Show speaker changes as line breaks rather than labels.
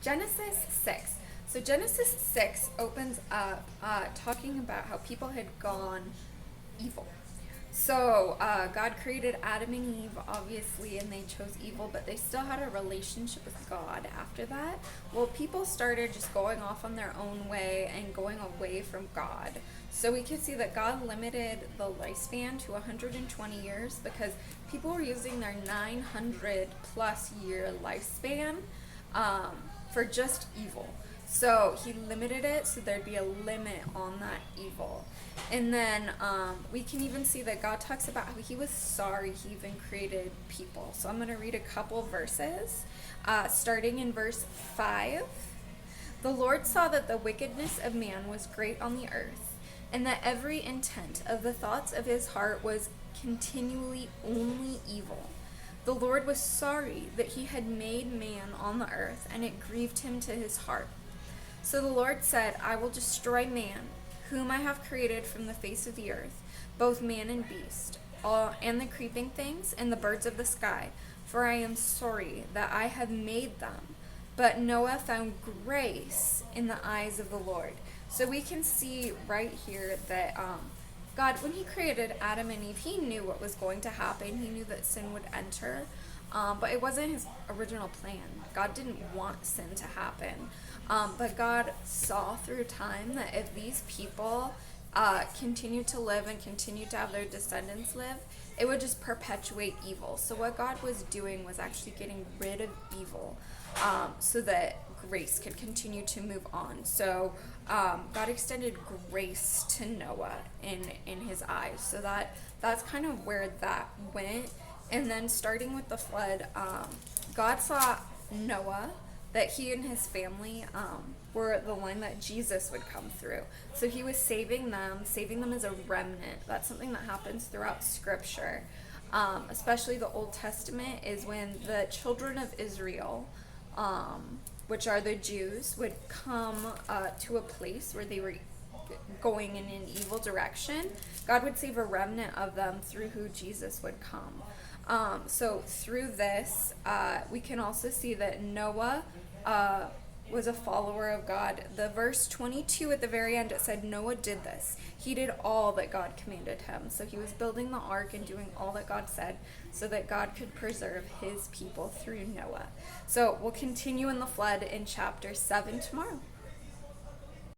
Genesis 6. So Genesis 6 opens up talking about how people had gone evil. So God created Adam and Eve, obviously, and they chose evil, but they still had a relationship with God after that. Well, people started just going off on their own way and going away from God. So we can see that God limited the lifespan to 120 years because people were using their 900 plus year lifespan um, for just evil. So he limited it so there'd be a limit on that evil. And then we can even see that God talks about how he was sorry he even created people. So I'm going to read a couple verses, starting in verse 5. The Lord saw that the wickedness of man was great on the earth, and that every intent of the thoughts of his heart was continually only evil. The Lord was sorry that he had made man on the earth, and it grieved him to his heart. So the Lord said, I will destroy man, whom I have created from the face of the earth, both man and beast, and the creeping things, and the birds of the sky, for I am sorry that I have made them. But Noah found grace in the eyes of the Lord. So we can see right here that God, when he created Adam and Eve, he knew what was going to happen. He knew that sin would enter. But it wasn't his original plan. God didn't want sin to happen. But God saw through time that if these people continued to live and continued to have their descendants live, it would just perpetuate evil. So what God was doing was actually getting rid of evil so that grace could continue to move on. So God extended grace to Noah in his eyes. So that's kind of where that went. And then starting with the flood, God saw Noah, that he and his family were the line that Jesus would come through. So he was saving them as a remnant. That's something that happens throughout Scripture. Especially the Old Testament is when the children of Israel, which are the Jews, would come to a place where they were going in an evil direction. God would save a remnant of them through who Jesus would come. So through this, we can also see that Noah was a follower of God. The verse 22 at the very end, it said Noah did this. He did all that God commanded him. So he was building the ark and doing all that God said so that God could preserve his people through Noah. So we'll continue in the flood in chapter 7 tomorrow.